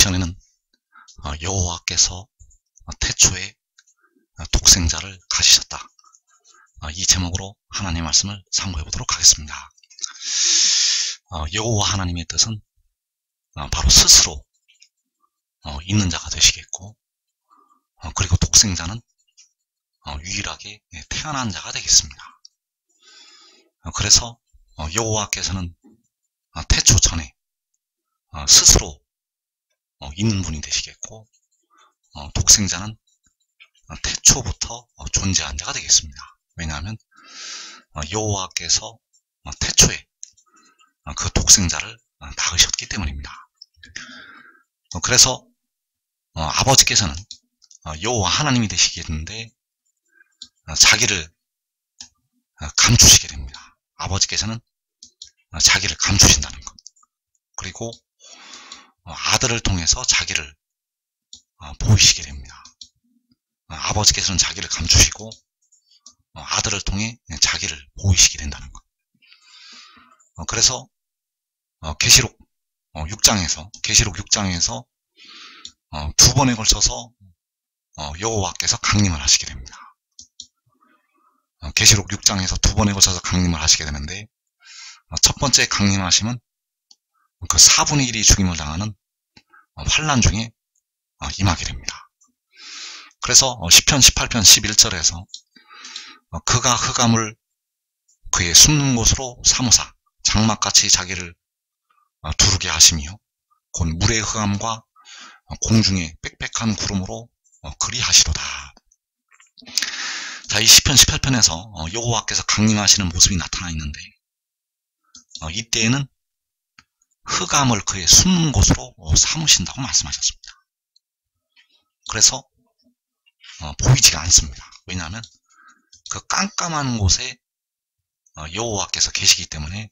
시간에는 여호와께서 태초에 독생자를 가지셨다. 이 제목으로 하나님의 말씀을 상고해 보도록 하겠습니다. 여호와 하나님의 뜻은 바로 스스로 있는 자가 되시겠고, 그리고 독생자는 유일하게 태어난 자가 되겠습니다. 그래서 여호와께서는 태초 전에 스스로 있는 분이 되시겠고, 독생자는 태초부터 존재한 자가 되겠습니다. 왜냐하면 여호와께서 태초에 그 독생자를 낳으셨기 때문입니다. 그래서 아버지께서는 여호와 하나님이 되시겠는데 자기를 감추시게 됩니다. 아버지께서는 자기를 감추신다는 것, 그리고 아들을 통해서 자기를 보이시게 됩니다. 아버지께서는 자기를 감추시고 아들을 통해 자기를 보이시게 된다는 것. 그래서 계시록 6장에서 두 번에 걸쳐서 여호와께서 강림을 하시게 됩니다. 계시록 6장에서 두 번에 걸쳐서 강림을 하시게 되는데, 첫 번째 강림하심은 그 4분의 1이 죽임을 당하는 환난 중에 임하게 됩니다. 그래서 시편 18편 11절에서 그가 흑암을 그의 숨는 곳으로 삼으사 장막같이 자기를 두르게 하시며 곧 물의 흑암과 공중의 빽빽한 구름으로 그리하시로다. 자, 이 시편 18편에서 여호와께서 강림하시는 모습이 나타나 있는데, 이때에는 흑암을 그의 숨는 곳으로 삼으신다고 말씀하셨습니다. 그래서 보이지가 않습니다. 왜냐하면 그 깜깜한 곳에 여호와께서 계시기 때문에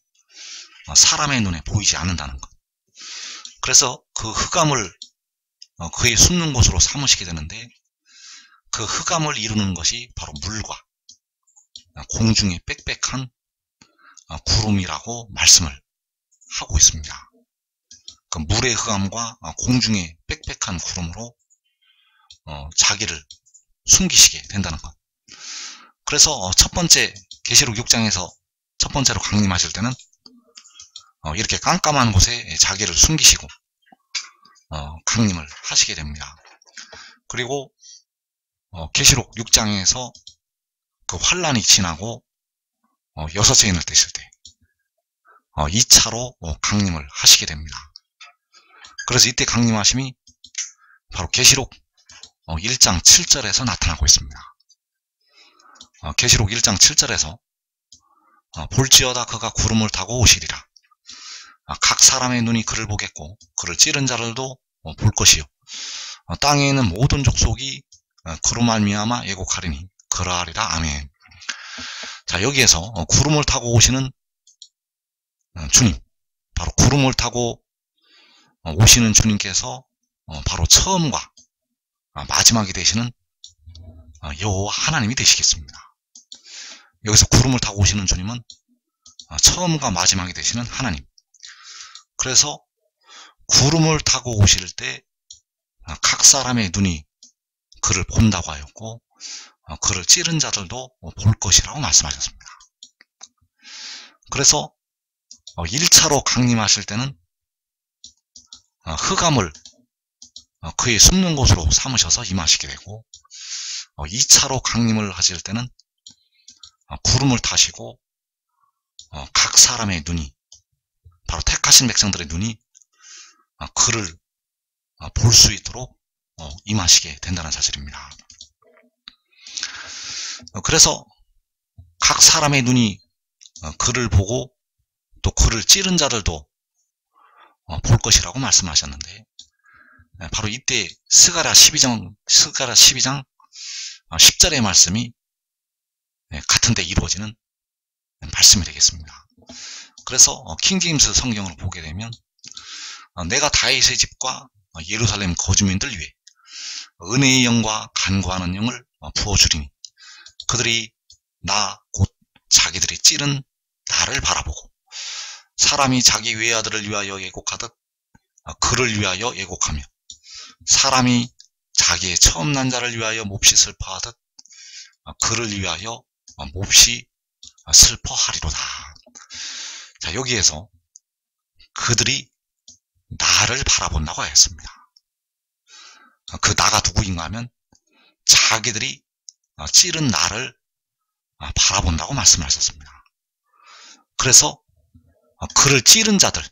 사람의 눈에 보이지 않는다는 것. 그래서 그 흑암을 그의 숨는 곳으로 삼으시게 되는데, 그 흑암을 이루는 것이 바로 물과 공중의 빽빽한 구름이라고 말씀을 하고 있습니다. 그 물의 흑암과 공중의 빽빽한 구름으로 자기를 숨기시게 된다는 것. 그래서 첫 번째 계시록 6장에서 첫 번째로 강림하실 때는 이렇게 깜깜한 곳에 자기를 숨기시고 강림을 하시게 됩니다. 그리고 계시록 6장에서 그 환란이 지나고 6째 인을 떼실 때 2차로 강림을 하시게 됩니다. 그래서 이때 강림하심이 바로 계시록 1장 7절에서 나타나고 있습니다. 계시록 1장 7절에서 볼지어다 그가 구름을 타고 오시리라. 각 사람의 눈이 그를 보겠고 그를 찌른 자들도 볼 것이요 땅에 있는 모든 족속이 그로 말미암아 애곡하리니 그러하리라. 아멘. 자, 여기에서 구름을 타고 오시는 주님, 바로 구름을 타고 오시는 주님께서 바로 처음과 마지막이 되시는 여호와 하나님이 되시겠습니다. 여기서 구름을 타고 오시는 주님은 처음과 마지막이 되시는 하나님. 그래서 구름을 타고 오실 때 각 사람의 눈이 그를 본다고 하였고 그를 찌른 자들도 볼 것이라고 말씀하셨습니다. 그래서 1차로 강림하실 때는 흑암을 그의 숨는 곳으로 삼으셔서 임하시게 되고, 2차로 강림을 하실 때는 구름을 타시고 각 사람의 눈이, 바로 택하신 백성들의 눈이 그를 볼 수 있도록 임하시게 된다는 사실입니다. 그래서 각 사람의 눈이 그를 보고 또 그를 찌른 자들도 볼 것이라고 말씀하셨는데, 바로 이때 스가랴 12장 10절의 말씀이 같은 데 이루어지는 말씀이 되겠습니다. 그래서 킹제임스 성경을 보게 되면 내가 다윗의 집과 예루살렘 거주민들 위해 은혜의 영과 간구하는 영을 부어주리니 그들이 나 곧 자기들이 찌른 나를 바라보고 사람이 자기 외아들을 위하여 예곡하듯 그를 위하여 예곡하며 사람이 자기의 처음 난 자를 위하여 몹시 슬퍼하듯 그를 위하여 몹시 슬퍼하리로다. 자, 여기에서 그들이 나를 바라본다고 하였습니다. 그 나가 누구인가 하면 자기들이 찌른 나를 바라본다고 말씀하셨습니다. 그래서 그를 찌른 자들,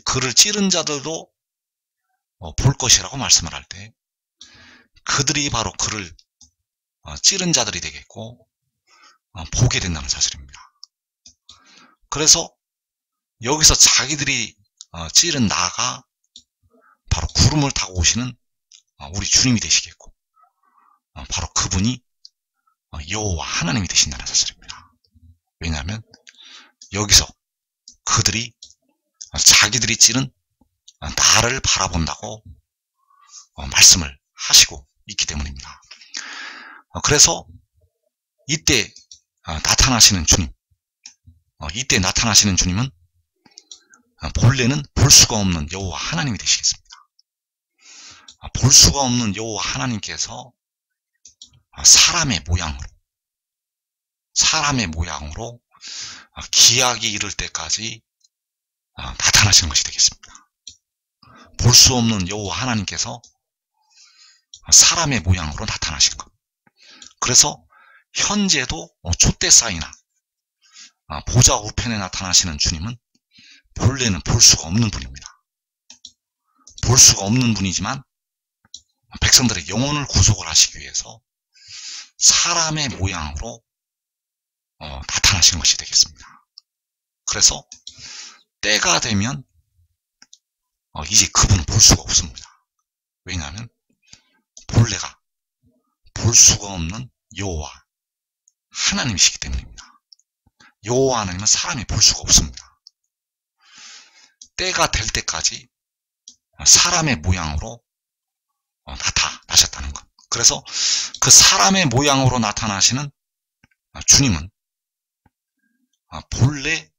그를 찌른 자들도 볼 것이라고 말씀을 할 때 그들이 바로 그를 찌른 자들이 되겠고 보게 된다는 사실입니다. 그래서 여기서 자기들이 찌른 나가 바로 구름을 타고 오시는 우리 주님이 되시겠고 바로 그분이 여호와 하나님이 되신다는 사실입니다. 왜냐하면 여기서 그들이 자기들이 찌른 나를 바라본다고 말씀을 하시고 있기 때문입니다. 그래서 이때 나타나시는 주님, 이때 나타나시는 주님은 본래는 볼 수가 없는 여호와 하나님이 되시겠습니다. 볼 수가 없는 여호와 하나님께서 사람의 모양으로 기약이 이를 때까지 나타나시는 것이 되겠습니다. 볼 수 없는 여호와 하나님께서 사람의 모양으로 나타나신 것. 그래서 현재도 촛대 사이나 보좌 우편에 나타나시는 주님은 본래는 볼 수가 없는 분입니다. 볼 수가 없는 분이지만 백성들의 영혼을 구속을 하시기 위해서 사람의 모양으로 나타나시는 것이 되겠습니다. 그래서 때가 되면 이제 그분은 볼 수가 없습니다. 왜냐하면 본래가 볼 수가 없는 여호와 하나님이시기 때문입니다. 여호와 하나님은 사람이 볼 수가 없습니다. 때가 될 때까지 사람의 모양으로 나타나셨다는 것. 그래서 그 사람의 모양으로 나타나시는 주님은 본래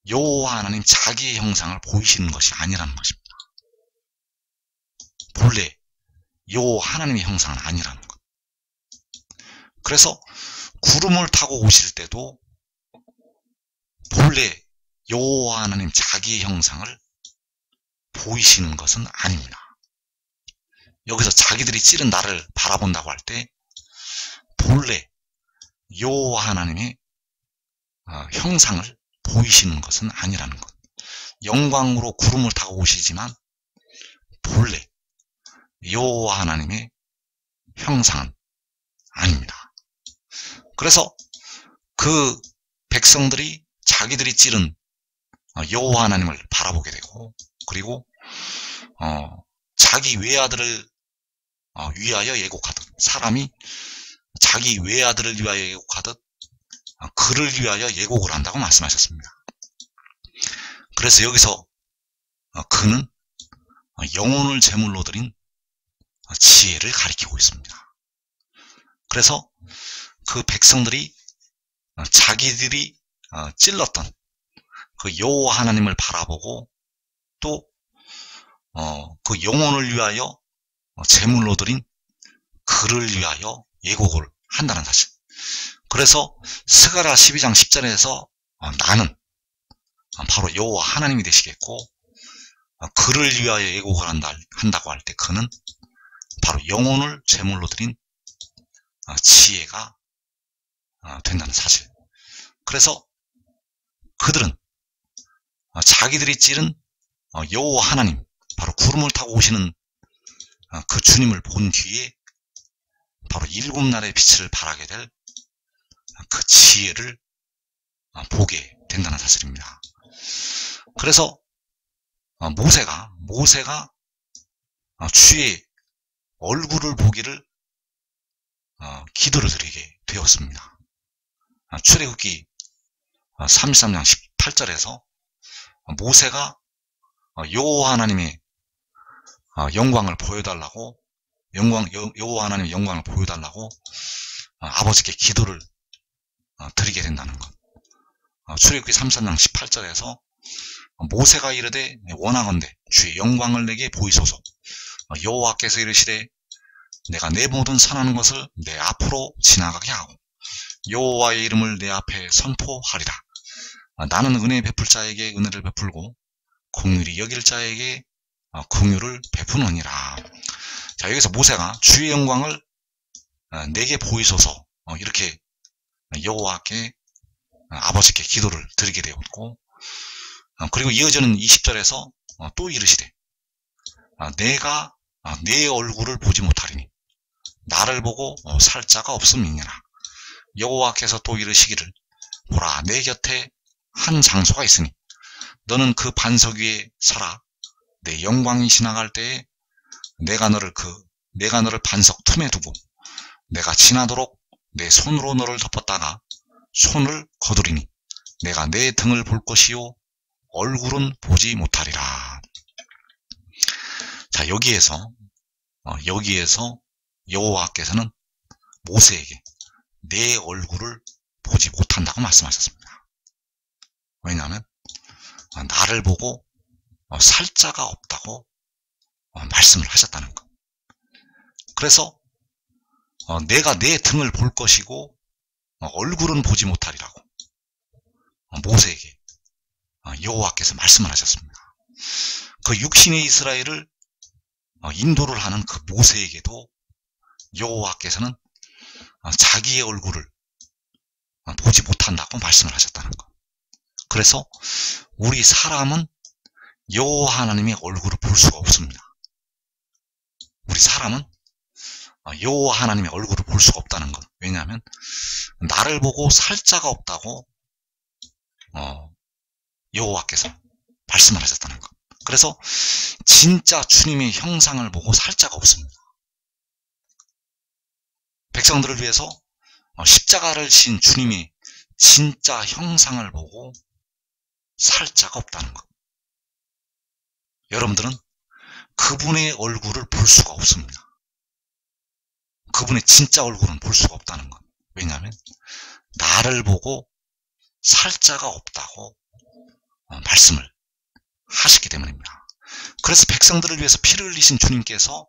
여호와 하나님 자기의 형상을 보이시는 것이 아니라는 것입니다. 본래 여호와 하나님의 형상은 아니라는 것. 그래서 구름을 타고 오실 때도 본래 여호와 하나님 자기의 형상을 보이시는 것은 아닙니다. 여기서 자기들이 찌른 나를 바라본다고 할 때 본래 여호와 하나님의 형상을 보이시는 것은 아니라는 것. 영광으로 구름을 타고 오시지만 본래 여호와 하나님의 형상은 아닙니다. 그래서 그 백성들이 자기들이 찌른 여호와 하나님을 바라보게 되고, 그리고 자기 외아들을 위하여 예곡하듯, 사람이 자기 외아들을 위하여 예곡하듯 그를 위하여 예곡을 한다고 말씀하셨습니다. 그래서 여기서 그는 영혼을 제물로 드린 지혜를 가리키고 있습니다. 그래서 그 백성들이 자기들이 찔렀던 그 여호와 하나님을 바라보고 또 그 영혼을 위하여 제물로 드린 그를 위하여 예곡을 한다는 사실. 그래서 스가랴 12장 10절에서 나는 바로 여호와 하나님이 되시겠고 그를 위하여 예곡을 한다고 할 때 그는 바로 영혼을 제물로 드린 지혜가 된다는 사실. 그래서 그들은 자기들이 찌른 여호와 하나님, 바로 구름을 타고 오시는 그 주님을 본 뒤에 바로 일곱 날의 빛을 발하게 될 그 지혜를 보게 된다는 사실입니다. 그래서 모세가 주의 얼굴을 보기를 기도를 드리게 되었습니다. 출애굽기 33장 18절에서 모세가 여호와 하나님의 영광을 보여달라고, 여호와 하나님의 영광을 보여달라고 아버지께 기도를 드리게 된다는 것. 출애굽기 33장 18절에서 모세가 이르되 원하건대 주의 영광을 내게 보이소서, 여호와께서 이르시되 내가 내 모든 선하는 것을 내 앞으로 지나가게 하고 여호와의 이름을 내 앞에 선포하리라. 나는 은혜 베풀 자에게 은혜를 베풀고 긍휼히 여길 자에게 긍휼을 베푸느니라. 자, 여기서 모세가 주의 영광을 내게 보이소서 이렇게 여호와께 아버지께 기도를 드리게 되었고, 그리고 이어지는 20절에서 또 이르시되 내가 내 얼굴을 보지 못하리니 나를 보고 살 자가 없음이니라. 여호와께서 또 이르시기를 보라 내 곁에 한 장소가 있으니 너는 그 반석 위에 서라. 내 영광이 지나갈 때에 내가 너를 반석 틈에 두고 내가 지나도록 내 손으로 너를 덮었다가 손을 거두리니 내가 내 등을 볼 것이요 얼굴은 보지 못하리라. 자, 여기에서 여호와께서는 모세에게 내 얼굴을 보지 못한다고 말씀하셨습니다. 왜냐하면 나를 보고 살 자가 없다고 말씀을 하셨다는 것. 그래서 내가 내 등을 볼 것이고 얼굴은 보지 못하리라고 모세에게 여호와께서 말씀을 하셨습니다. 그 육신의 이스라엘을 인도를 하는 그 모세에게도 여호와께서는 자기의 얼굴을 보지 못한다고 말씀을 하셨다는 것. 그래서 우리 사람은 여호와 하나님의 얼굴을 볼 수가 없습니다. 우리 사람은 여호와 하나님의 얼굴을 볼 수가 없다는 것. 왜냐하면 나를 보고 살 자가 없다고 여호와께서 말씀을 하셨다는 것. 그래서 진짜 주님의 형상을 보고 살 자가 없습니다. 백성들을 위해서 십자가를 진 주님의 진짜 형상을 보고 살 자가 없다는 것. 여러분들은 그분의 얼굴을 볼 수가 없습니다. 그분의 진짜 얼굴은 볼 수가 없다는 것. 왜냐하면 나를 보고 살 자가 없다고 말씀을 하시기 때문입니다. 그래서 백성들을 위해서 피를 흘리신 주님께서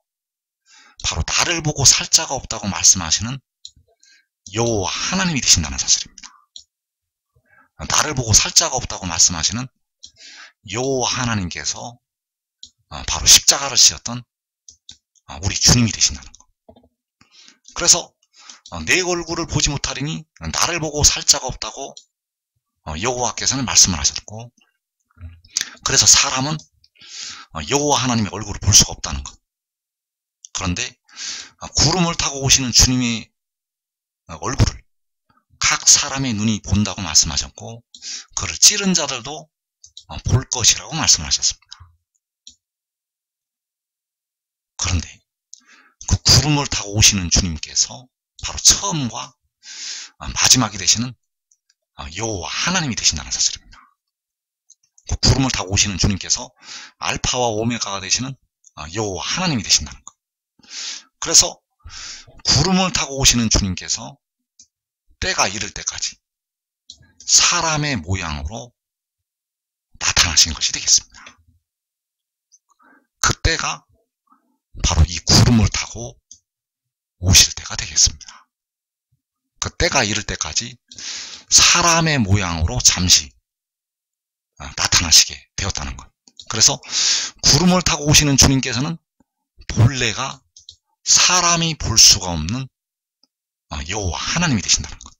바로 나를 보고 살 자가 없다고 말씀하시는 여호와 하나님이 되신다는 사실입니다. 나를 보고 살 자가 없다고 말씀하시는 여호와 하나님께서 바로 십자가를 지었던 우리 주님이 되신다는 것. 그래서 내 얼굴을 보지 못하리니 나를 보고 살 자가 없다고 여호와께서는 말씀을 하셨고, 그래서 사람은 여호와 하나님의 얼굴을 볼 수가 없다는 것. 그런데 구름을 타고 오시는 주님의 얼굴을 각 사람의 눈이 본다고 말씀하셨고, 그를 찌른 자들도 볼 것이라고 말씀하셨습니다. 그런데 그 구름을 타고 오시는 주님께서 바로 처음과 마지막이 되시는 여호와 하나님이 되신다는 사실입니다. 그 구름을 타고 오시는 주님께서 알파와 오메가가 되시는 여호와 하나님이 되신다는 것. 그래서 구름을 타고 오시는 주님께서 때가 이를 때까지 사람의 모양으로 나타나신 것이 되겠습니다. 그 때가 바로 이 구름을 타고 오실 때가 되겠습니다. 그 때가 이를 때까지 사람의 모양으로 잠시 나타나시게 되었다는 것. 그래서 구름을 타고 오시는 주님께서는 본래가 사람이 볼 수가 없는 여호와 하나님이 되신다는 것.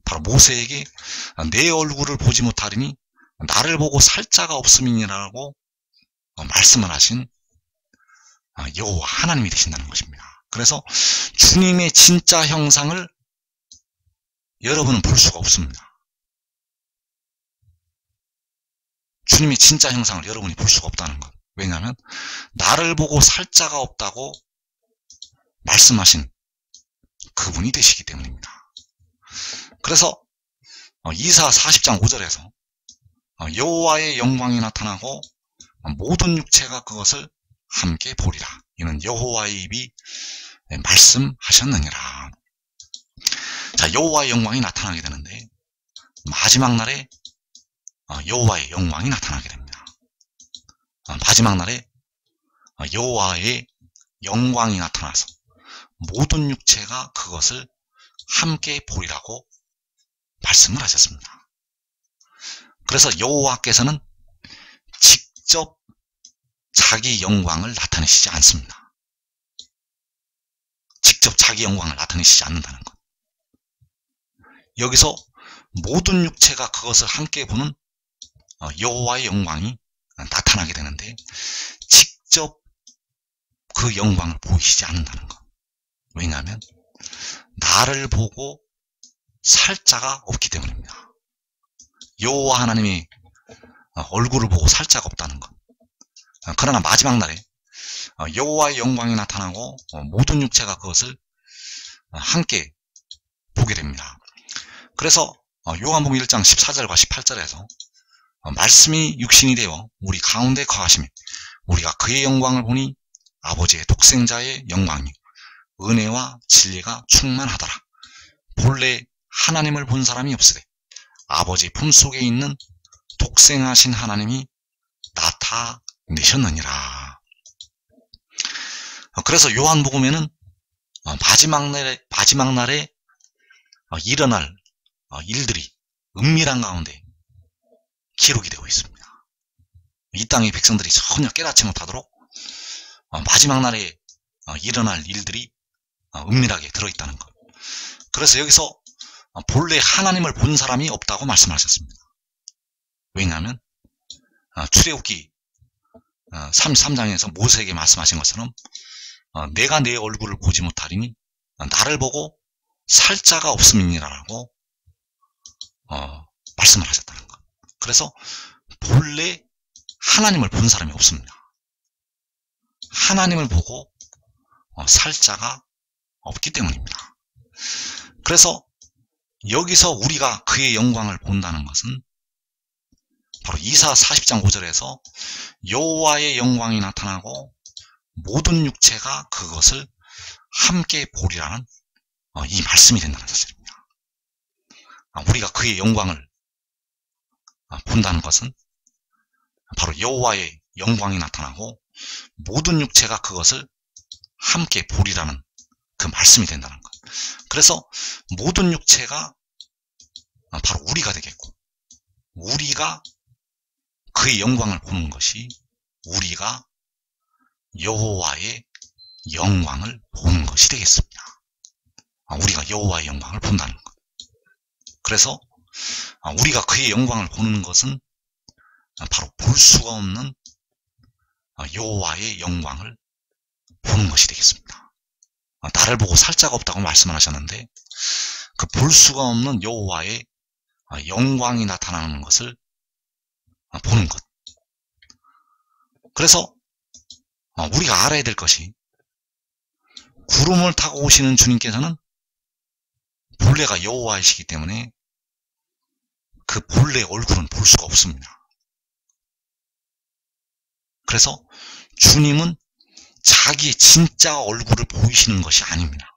바로 모세에게 내 얼굴을 보지 못하리니 나를 보고 살 자가 없음이니라고 말씀을 하신 여호와 하나님이 되신다는 것입니다. 그래서 주님의 진짜 형상을 여러분은 볼 수가 없습니다. 주님의 진짜 형상을 여러분이 볼 수가 없다는 것. 왜냐하면 나를 보고 살 자가 없다고 말씀하신 그분이 되시기 때문입니다. 그래서 이사 40장 5절에서 여호와의 영광이 나타나고 모든 육체가 그것을 함께 보리라. 이는 여호와의 입이 말씀하셨느니라. 자, 여호와의 영광이 나타나게 되는데 마지막 날에 여호와의 영광이 나타나게 됩니다. 마지막 날에 여호와의 영광이 나타나서 모든 육체가 그것을 함께 보리라고 말씀을 하셨습니다. 그래서 여호와께서는 직접 자기 영광을 나타내시지 않습니다. 직접 자기 영광을 나타내시지 않는다는 것. 여기서 모든 육체가 그것을 함께 보는 여호와의 영광이 나타나게 되는데 직접 그 영광을 보이시지 않는다는 것. 왜냐하면 나를 보고 살 자가 없기 때문입니다. 여호와 하나님이 얼굴을 보고 살 자가 없다는 것. 그러나 마지막 날에 여호와의 영광이 나타나고 모든 육체가 그것을 함께 보게 됩니다. 그래서 요한복음 1장 14절과 18절에서 말씀이 육신이 되어 우리 가운데 거하시며 우리가 그의 영광을 보니 아버지의 독생자의 영광이 은혜와 진리가 충만하더라. 본래 하나님을 본 사람이 없으되 아버지 품속에 있는 독생하신 하나님이 나타내셨느니라. 그래서 요한복음에는 마지막 날에 일어날 일들이 은밀한 가운데 기록이 되고 있습니다. 이 땅의 백성들이 전혀 깨닫지 못하도록 마지막 날에 일어날 일들이 은밀하게 들어있다는 것. 그래서 여기서 본래 하나님을 본 사람이 없다고 말씀하셨습니다. 왜냐하면 출애굽기 33장에서 모세에게 말씀하신 것처럼 내가 내 얼굴을 보지 못하리니 나를 보고 살 자가 없음이니라라고 말씀을 하셨다는 것. 그래서 본래 하나님을 본 사람이 없습니다. 하나님을 보고 살 자가 없기 때문입니다. 그래서 여기서 우리가 그의 영광을 본다는 것은 바로 이사 40장 5절에서 여호와의 영광이 나타나고 모든 육체가 그것을 함께 보리라는 이 말씀이 된다는 사실입니다. 우리가 그의 영광을 본다는 것은 바로 여호와의 영광이 나타나고 모든 육체가 그것을 함께 보리라는 그 말씀이 된다는 것. 그래서 모든 육체가 바로 우리가 되겠고 우리가 그의 영광을 보는 것이 우리가 여호와의 영광을 보는 것이 되겠습니다. 우리가 여호와의 영광을 본다는 것. 그래서 우리가 그의 영광을 보는 것은 바로 볼 수가 없는 여호와의 영광을 보는 것이 되겠습니다. 나를 보고 살 자가 없다고 말씀을 하셨는데 그 볼 수가 없는 여호와의 영광이 나타나는 것을 보는 것. 그래서 우리가 알아야 될 것이 구름을 타고 오시는 주님께서는 본래가 여호와이시기 때문에 그 본래 얼굴은 볼 수가 없습니다. 그래서 주님은 자기의 진짜 얼굴을 보이시는 것이 아닙니다.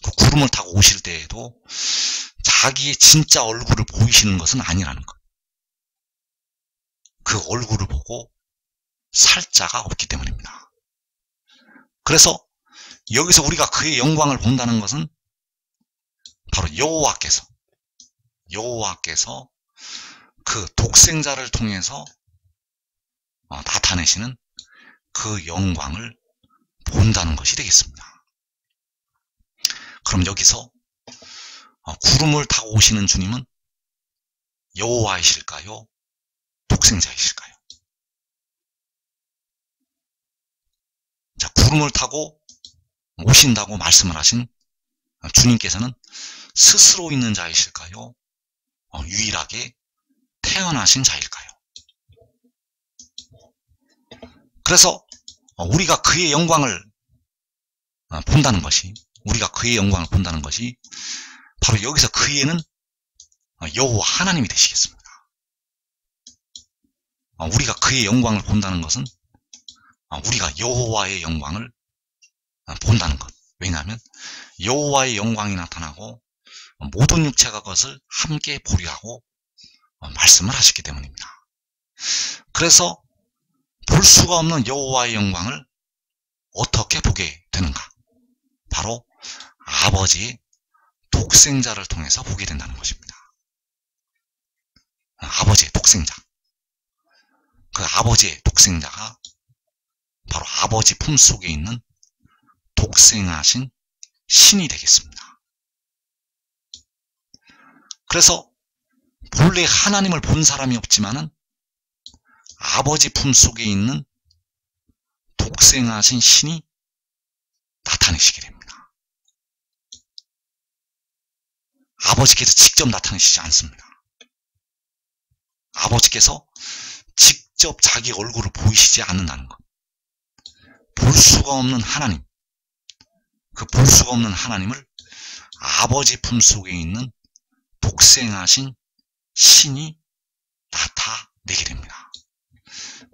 그 구름을 타고 오실 때에도 자기의 진짜 얼굴을 보이시는 것은 아니라는 것. 그 얼굴을 보고 살 자가 없기 때문입니다. 그래서 여기서 우리가 그의 영광을 본다는 것은 바로 여호와께서 그 독생자를 통해서 나타내시는 그 영광을 본다는 것이 되겠습니다. 그럼 여기서 구름을 타고 오시는 주님은 여호와이실까요? 독생자이실까요? 자, 구름을 타고 오신다고 말씀을 하신 주님께서는 스스로 있는 자이실까요? 유일하게 태어나신 자일까요? 그래서 우리가 그의 영광을 본다는 것이 바로 여기서 그의는 여호와 하나님이 되시겠습니다. 우리가 그의 영광을 본다는 것은 우리가 여호와의 영광을 본다는 것. 왜냐하면 여호와의 영광이 나타나고 모든 육체가 그것을 함께 보리라고 말씀을 하셨기 때문입니다. 그래서 볼 수가 없는 여호와의 영광을 어떻게 보게 되는가? 바로 아버지의 독생자를 통해서 보게 된다는 것입니다. 아버지의 독생자. 그 아버지의 독생자가 바로 아버지 품속에 있는 독생하신 신이 되겠습니다. 그래서 본래 하나님을 본 사람이 없지만은 아버지 품속에 있는 독생하신 신이 나타내시게 됩니다. 아버지께서 직접 나타내시지 않습니다. 아버지께서 직접 자기 얼굴을 보이시지 않는다는 것. 볼 수가 없는 하나님, 그 볼 수가 없는 하나님을 아버지 품속에 있는 독생하신 신이 나타내게 됩니다.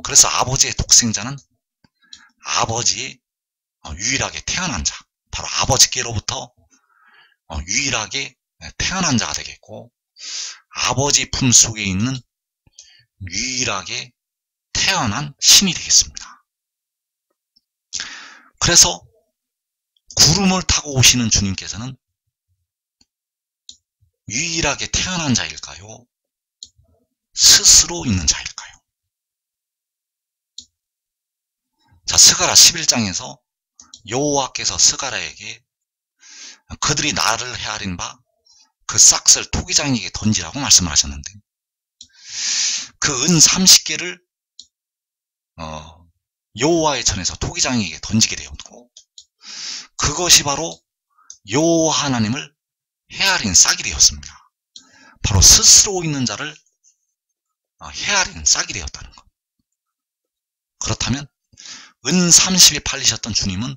그래서 아버지의 독생자는 아버지의 유일하게 태어난 자, 바로 아버지께로부터 유일하게 태어난 자가 되겠고, 아버지 품속에 있는 유일하게 태어난 신이 되겠습니다. 그래서 구름을 타고 오시는 주님께서는 유일하게 태어난 자일까요? 스스로 있는 자일까요? 자, 스가랴 11장에서 여호와께서 스가랴에게 그들이 나를 헤아린 바 그 싹을 토기장이에게 던지라고 말씀을 하셨는데, 그 은 30개를 여호와의 전에서 토기장이에게 던지게 되었고, 그것이 바로 여호와 하나님을 헤아린 싹이 되었습니다. 바로 스스로 있는 자를 헤아린 싹이 되었다는 것. 그렇다면 은 30에 팔리셨던 주님은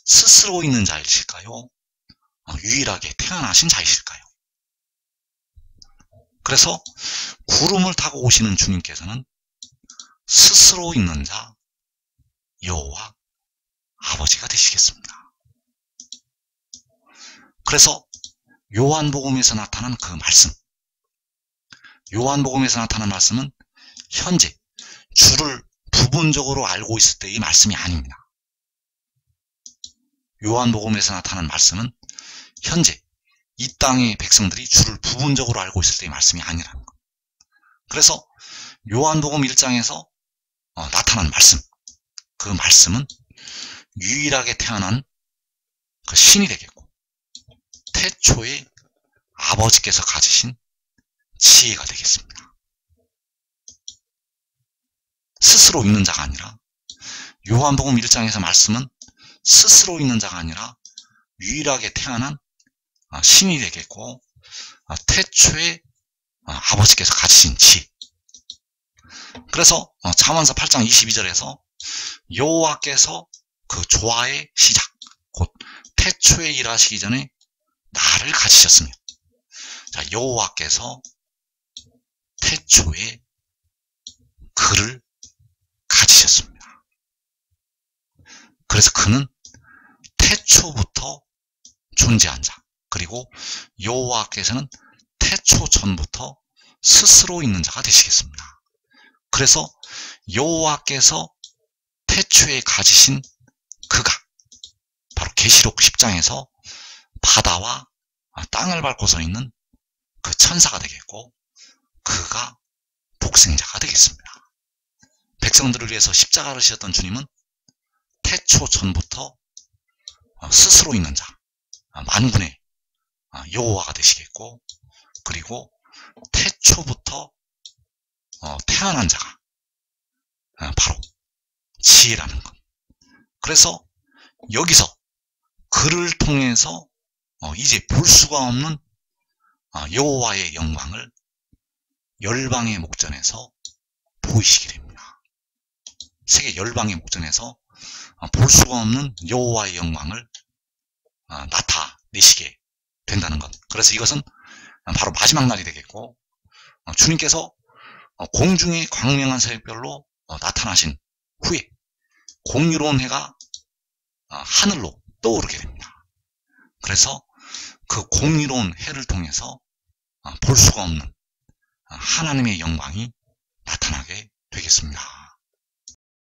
스스로 있는 자이실까요? 유일하게 태어나신 자이실까요? 그래서 구름을 타고 오시는 주님께서는 스스로 있는 자 여호와 아버지가 되시겠습니다. 그래서 요한복음에서 나타난 그 말씀, 요한복음에서 나타난 말씀은 현재 주를 부분적으로 알고 있을 때의 말씀이 아닙니다. 요한복음에서 나타난 말씀은 현재 이 땅의 백성들이 주를 부분적으로 알고 있을 때의 말씀이 아니라는 것. 그래서 요한복음 1장에서 나타난 말씀, 그 말씀은 유일하게 태어난 그 신이 되겠고, 태초에 아버지께서 가지신 지혜가 되겠습니다. 스스로 있는 자가 아니라, 요한복음 1장에서 말씀은 스스로 있는 자가 아니라 유일하게 태어난 신이 되겠고, 태초에 아버지께서 가지신 지혜. 그래서 잠언서 8장 22절에서 여호와께서 그 조화의 시작, 곧 태초에 일하시기 전에 나를 가지셨으며, 자, 여호와께서 태초에 그를 가지셨습니다. 그래서 그는 태초부터 존재한 자, 그리고 여호와께서는 태초 전부터 스스로 있는 자가 되시겠습니다. 그래서 여호와께서 태초에 가지신 그가 바로 계시록 10장에서 바다와 땅을 밟고 서 있는 그 천사가 되겠고, 그가 독생자가 되겠습니다. 백성들을 위해서 십자가를 지셨던 주님은 태초 전부터 스스로 있는 자, 만군의 여호와가 되시겠고, 그리고 태초부터 태어난 자가 바로 지혜라는 것. 그래서 여기서 그를 통해서 이제 볼 수가 없는 여호와의 영광을 열방의 목전에서 보이시게 됩니다. 세계 열방의 목전에서 볼 수가 없는 여호와의 영광을 나타내시게 된다는 것. 그래서 이것은 바로 마지막 날이 되겠고, 주님께서 공중의 광명한 새벽별로 나타나신 후에 공유로운 해가 하늘로 떠오르게 됩니다. 그래서 그 공유로운 해를 통해서 볼 수가 없는 하나님의 영광이 나타나게 되겠습니다.